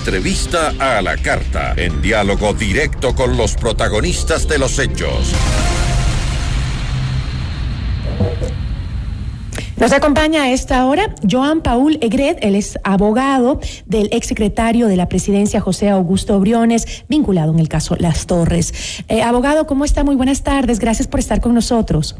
Entrevista a la carta, en diálogo directo con los protagonistas de los hechos. Nos acompaña a esta hora Joan Paul Egret, él es abogado del exsecretario de la Presidencia, José Augusto Briones, vinculado en el caso Las Torres. Abogado, ¿cómo está? Muy buenas tardes, gracias por estar con nosotros.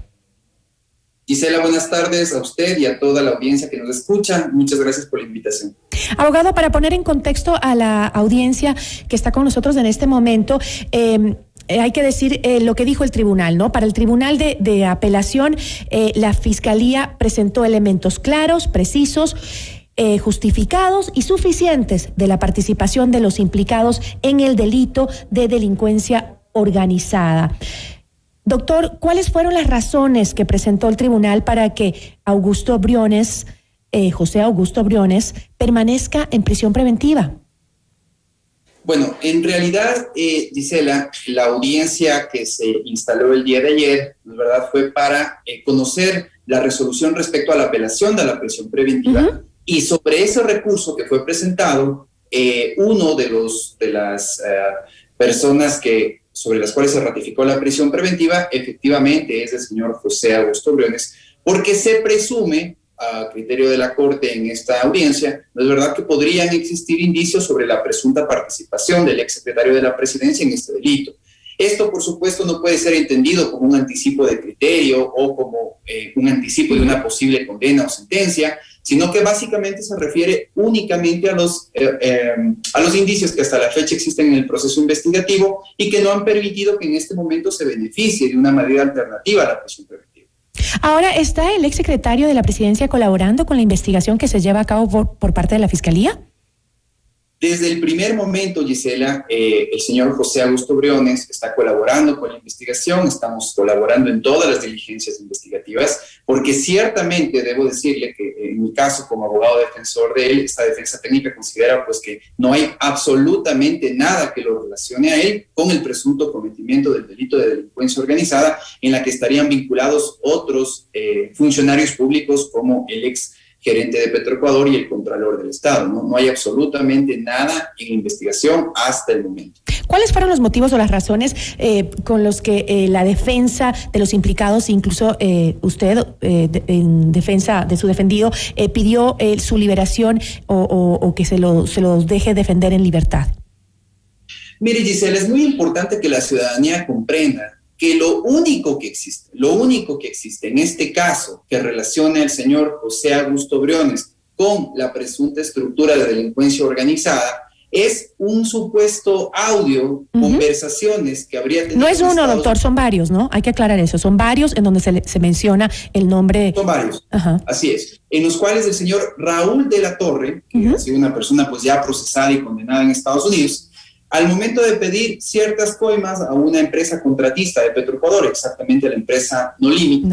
Gisela, buenas tardes a usted y a toda la audiencia que nos escucha. Muchas gracias por la invitación. Abogado, para poner en contexto a la audiencia que está con nosotros en este momento, hay que decir lo que dijo el tribunal, ¿no? Para el tribunal de apelación, la Fiscalía presentó elementos claros, precisos, justificados y suficientes de la participación de los implicados en el delito de delincuencia organizada. Doctor, ¿cuáles fueron las razones que presentó el tribunal para que Augusto Briones, José Augusto Briones, permanezca en prisión preventiva? Bueno, en realidad, Gisela, la audiencia que se instaló el día de ayer, ¿verdad?, fue para conocer la resolución respecto a la apelación de la prisión preventiva. Y sobre ese recurso que fue presentado, uno de las personas sobre las cuales se ratificó la prisión preventiva, efectivamente es el señor José Augusto Briones, porque se presume, a criterio de la Corte en esta audiencia, no es verdad que podrían existir indicios sobre la presunta participación del exsecretario de la Presidencia en este delito. Esto, por supuesto, no puede ser entendido como un anticipo de criterio o como un anticipo de una posible condena o sentencia, sino que básicamente se refiere únicamente a los indicios que hasta la fecha existen en el proceso investigativo y que no han permitido que en este momento se beneficie de una medida alternativa a la prisión preventiva. Ahora, ¿está el exsecretario de la Presidencia colaborando con la investigación que se lleva a cabo por parte de la Fiscalía? Desde el primer momento, Gisela, el señor José Augusto Briones está colaborando con la investigación, estamos colaborando en todas las diligencias investigativas, porque ciertamente debo decirle que en mi caso como abogado defensor de él, esta defensa técnica considera pues que no hay absolutamente nada que lo relacione a él con el presunto cometimiento del delito de delincuencia organizada, en la que estarían vinculados otros funcionarios públicos como el ex gerente de Petroecuador y el Contralor del Estado. No hay absolutamente nada en la investigación hasta el momento. ¿Cuáles fueron los motivos o las razones con los que la defensa de los implicados, incluso usted en defensa de su defendido, pidió su liberación o que se los deje defender en libertad? Mire, Gisela, es muy importante que la ciudadanía comprenda que lo único que existe en este caso que relaciona al señor José Augusto Briones con la presunta estructura de delincuencia organizada es un supuesto audio, conversaciones que habría tenido. No es uno, doctor, son varios, ¿no? Hay que aclarar eso, son varios en donde se menciona el nombre. Son varios, así es, en los cuales el señor Raúl de la Torre, que ha sido una persona pues ya procesada y condenada en Estados Unidos, al momento de pedir ciertas coimas a una empresa contratista de Petroecuador, exactamente la empresa No Limit,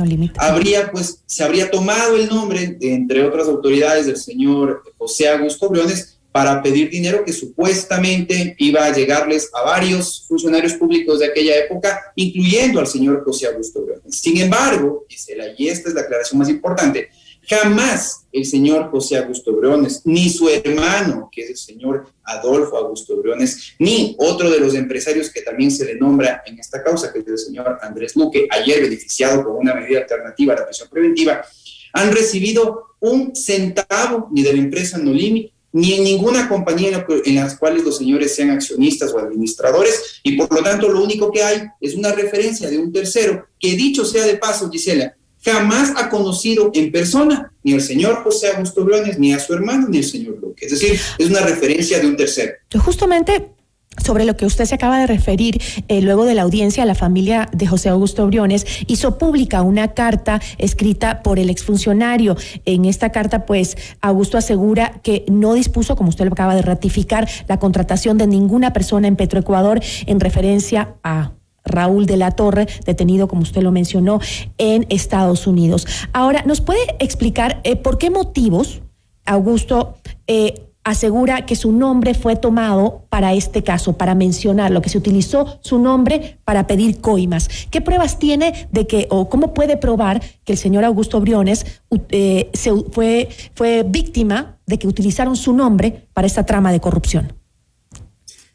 se habría tomado el nombre, entre otras autoridades, del señor José Augusto Briones para pedir dinero que supuestamente iba a llegarles a varios funcionarios públicos de aquella época, incluyendo al señor José Augusto Briones. Sin embargo, y esta es la aclaración más importante, jamás el señor José Augusto Briones, ni su hermano, que es el señor Adolfo Augusto Briones, ni otro de los empresarios que también se le nombra en esta causa, que es el señor Andrés Luque, ayer beneficiado con una medida alternativa a la prisión preventiva, han recibido un centavo ni de la empresa No Limit, ni en ninguna compañía en las cuales los señores sean accionistas o administradores, y por lo tanto lo único que hay es una referencia de un tercero que, dicho sea de paso, Gisela, jamás ha conocido en persona ni al señor José Augusto Briones, ni a su hermano, ni al señor Luque. Es decir, es una referencia de un tercero. Justamente sobre lo que usted se acaba de referir, luego de la audiencia, la familia de José Augusto Briones hizo pública una carta escrita por el exfuncionario. En esta carta, pues, Augusto asegura que no dispuso, como usted lo acaba de ratificar, la contratación de ninguna persona en Petroecuador en referencia a Raúl de la Torre, detenido, como usted lo mencionó, en Estados Unidos. Ahora, ¿nos puede explicar por qué motivos Augusto asegura que su nombre fue tomado para este caso, para mencionarlo, que se utilizó su nombre para pedir coimas? ¿Qué pruebas tiene de que, o cómo puede probar que el señor Augusto Briones fue víctima de que utilizaron su nombre para esta trama de corrupción?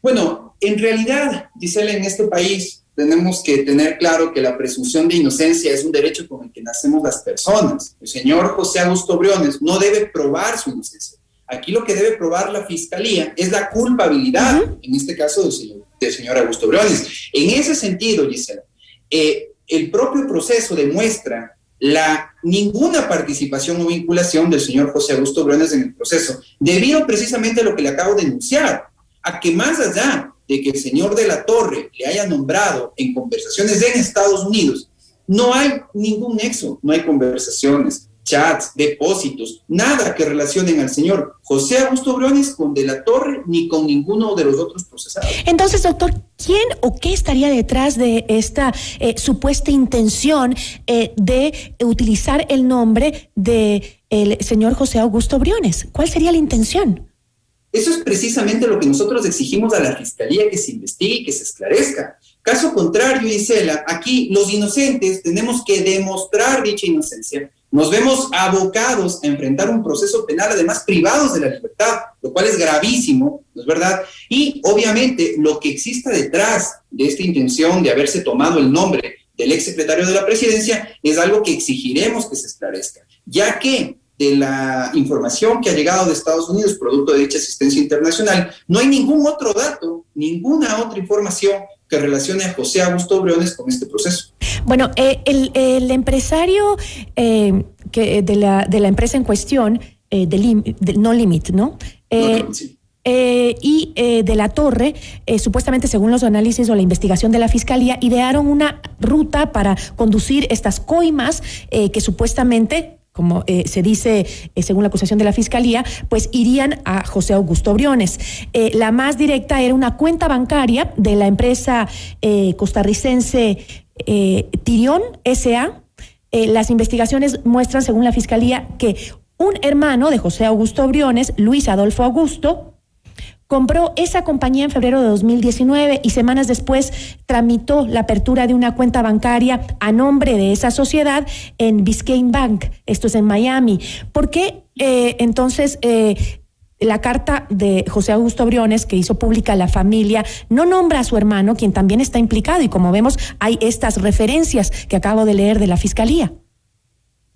Bueno, en realidad, Gisela, en este país tenemos que tener claro que la presunción de inocencia es un derecho con el que nacemos las personas. El señor José Augusto Briones no debe probar su inocencia. Aquí lo que debe probar la fiscalía es la culpabilidad, en este caso del señor Augusto Briones. En ese sentido, Gisela, el propio proceso demuestra ninguna participación o vinculación del señor José Augusto Briones en el proceso, debido precisamente a lo que le acabo de denunciar, a que más allá de que el señor de la Torre le haya nombrado en conversaciones en Estados Unidos, no hay ningún nexo, no hay conversaciones, chats, depósitos, nada que relacionen al señor José Augusto Briones con de la Torre ni con ninguno de los otros procesados. Entonces, doctor, ¿quién o qué estaría detrás de esta supuesta intención de utilizar el nombre del señor José Augusto Briones? ¿Cuál sería la intención? Eso es precisamente lo que nosotros exigimos a la Fiscalía, que se investigue y que se esclarezca. Caso contrario, Gisela, aquí los inocentes tenemos que demostrar dicha inocencia. Nos vemos abocados a enfrentar un proceso penal, además privados de la libertad, lo cual es gravísimo, ¿no es verdad? Y obviamente lo que exista detrás de esta intención de haberse tomado el nombre del exsecretario de la Presidencia es algo que exigiremos que se esclarezca, ya que de la información que ha llegado de Estados Unidos, producto de dicha asistencia internacional, no hay ningún otro dato, ninguna otra información que relacione a José Augusto Briones con este proceso. Bueno, el empresario de la empresa en cuestión, No Limit, ¿no? Sí. Y de la Torre, supuestamente según los análisis o la investigación de la Fiscalía, idearon una ruta para conducir estas coimas que supuestamente, como se dice según la acusación de la Fiscalía, pues irían a José Augusto Briones. La más directa era una cuenta bancaria de la empresa costarricense Tirión S.A. Las investigaciones muestran, según la Fiscalía, que un hermano de José Augusto Briones, Luis Adolfo Augusto, compró esa compañía en febrero de 2019 y semanas después tramitó la apertura de una cuenta bancaria a nombre de esa sociedad en Biscayne Bank, esto es en Miami. ¿Por qué entonces la carta de José Augusto Briones que hizo pública la familia no nombra a su hermano, quien también está implicado? Y como vemos, hay estas referencias que acabo de leer de la Fiscalía.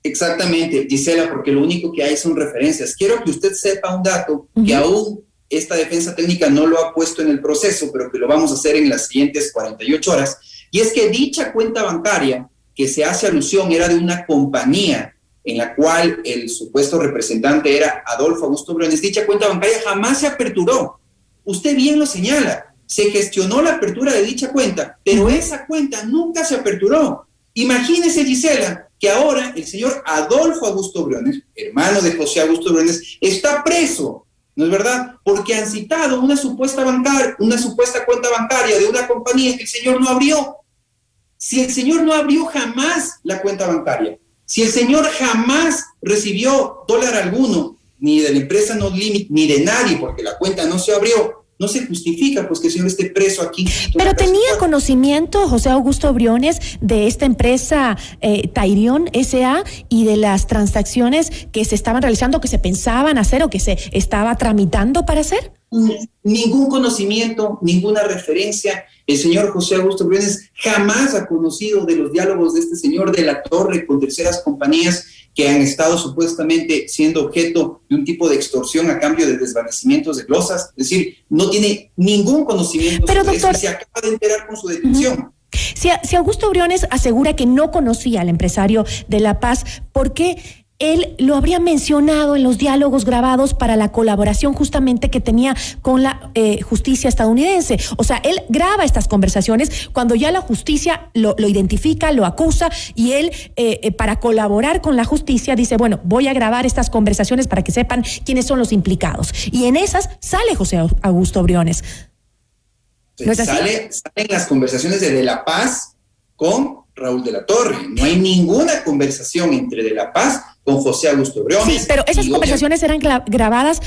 Exactamente, Gisela, porque lo único que hay son referencias. Quiero que usted sepa un dato que aún esta defensa técnica no lo ha puesto en el proceso, pero que lo vamos a hacer en las siguientes 48 horas, y es que dicha cuenta bancaria que se hace alusión era de una compañía en la cual el supuesto representante era Adolfo Augusto Briones. Dicha cuenta bancaria jamás se aperturó. Usted bien lo señala, se gestionó la apertura de dicha cuenta, pero esa cuenta nunca se aperturó. Imagínese, Gisela, que ahora el señor Adolfo Augusto Briones, hermano de José Augusto Briones, está preso. ¿No es verdad? Porque han citado una supuesta cuenta bancaria de una compañía que el señor no abrió. Si el señor no abrió jamás la cuenta bancaria, si el señor jamás recibió dólar alguno, ni de la empresa No Limit, ni de nadie, porque la cuenta no se abrió, no se justifica pues que el señor esté preso aquí. Pero tenía conocimiento José Augusto Briones de esta empresa Tirión S.A. y de las transacciones que se estaban realizando, que se pensaban hacer o que se estaba tramitando para hacer. Ningún conocimiento, ninguna referencia. El señor José Augusto Briones jamás ha conocido de los diálogos de este señor de la Torre con terceras compañías que han estado supuestamente siendo objeto de un tipo de extorsión a cambio de desvanecimientos de glosas. Es decir, no tiene ningún conocimiento. Pero, sobre doctor, eso y se acaba de enterar con su detención. Si Augusto Briones asegura que no conocía al empresario de La Paz, ¿por qué él lo habría mencionado en los diálogos grabados para la colaboración justamente que tenía con la justicia estadounidense? O sea, él graba estas conversaciones cuando ya la justicia lo identifica, lo acusa, y él para colaborar con la justicia dice, bueno, voy a grabar estas conversaciones para que sepan quiénes son los implicados. Y en esas sale José Augusto Briones. ¿No es así? Salen las conversaciones de La Paz con Raúl de la Torre. No hay ninguna conversación entre De La Paz con José Augusto Briones. Sí, pero esas conversaciones eran grabadas,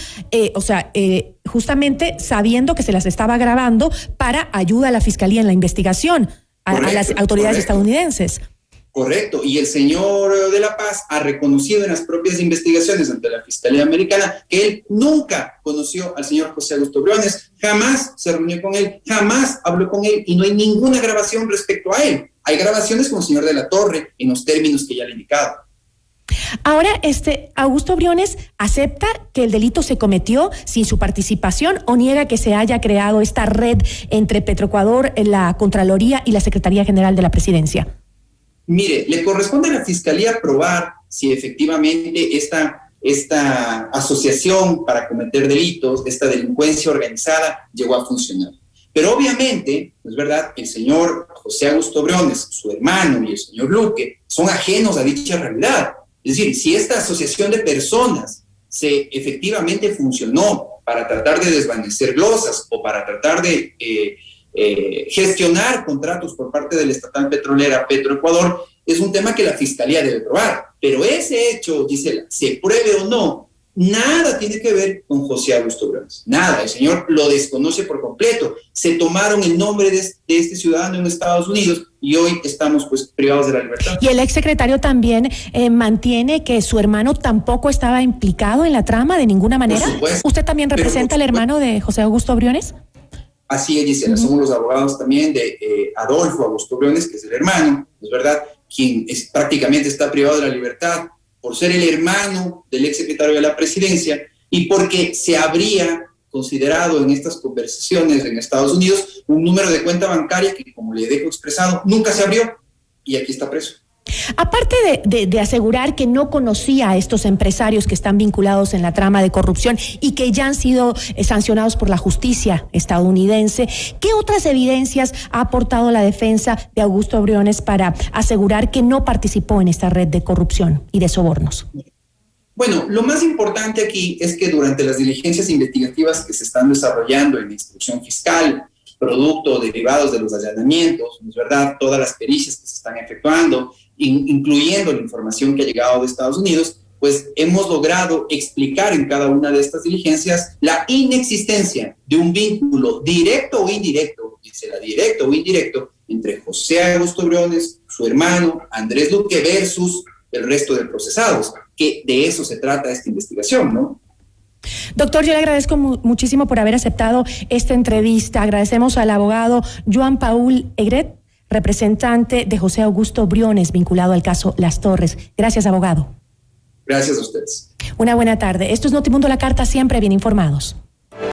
justamente sabiendo que se las estaba grabando para ayuda a la Fiscalía en la investigación, a las autoridades estadounidenses. Correcto, y el señor de La Paz ha reconocido en las propias investigaciones ante la Fiscalía Americana que él nunca conoció al señor José Augusto Briones, jamás se reunió con él, jamás habló con él y no hay ninguna grabación respecto a él. Hay grabaciones con el señor de la Torre en los términos que ya le he indicado. Ahora, Augusto Briones acepta que el delito se cometió sin su participación o niega que se haya creado esta red entre Petroecuador, la Contraloría y la Secretaría General de la Presidencia. Mire, le corresponde a la Fiscalía probar si efectivamente esta asociación para cometer delitos, esta delincuencia organizada, llegó a funcionar. Pero obviamente, es verdad, el señor José Augusto Briones, su hermano y el señor Luque son ajenos a dicha realidad. Es decir, si esta asociación de personas efectivamente funcionó para tratar de desvanecer glosas o para tratar de gestionar contratos por parte de la estatal petrolera Petroecuador, es un tema que la Fiscalía debe probar. Pero ese hecho, Gisela, se pruebe o no, nada tiene que ver con José Augusto Briones. Nada, el señor lo desconoce por completo. Se tomaron el nombre de este ciudadano en Estados Unidos y hoy estamos pues privados de la libertad. Y el exsecretario también mantiene que su hermano tampoco estaba implicado en la trama de ninguna manera. Por supuesto. ¿Usted también representa al hermano de José Augusto Briones? Así es, Gisela, somos los abogados también de Adolfo Augusto Briones, que es el hermano, es verdad, quien prácticamente está privado de la libertad por ser el hermano del exsecretario de la Presidencia y porque se habría considerado en estas conversaciones en Estados Unidos un número de cuenta bancaria que, como le dejo expresado, nunca se abrió y aquí está preso. Aparte de asegurar que no conocía a estos empresarios que están vinculados en la trama de corrupción y que ya han sido sancionados por la justicia estadounidense, ¿qué otras evidencias ha aportado la defensa de Augusto Briones para asegurar que no participó en esta red de corrupción y de sobornos? Bueno, lo más importante aquí es que durante las diligencias investigativas que se están desarrollando en la instrucción fiscal, producto derivados de los allanamientos, ¿no es verdad? Todas las pericias que se están efectuando, incluyendo la información que ha llegado de Estados Unidos, pues hemos logrado explicar en cada una de estas diligencias la inexistencia de un vínculo directo o indirecto, entre José Augusto Briones, su hermano, Andrés Luque, versus el resto de procesados, que de eso se trata esta investigación, ¿no? Doctor, yo le agradezco muchísimo por haber aceptado esta entrevista. Agradecemos al abogado Joan Paul Egret, representante de José Augusto Briones, vinculado al caso Las Torres. Gracias, abogado. Gracias a ustedes. Una buena tarde. Esto es Notimundo La Carta, siempre bien informados.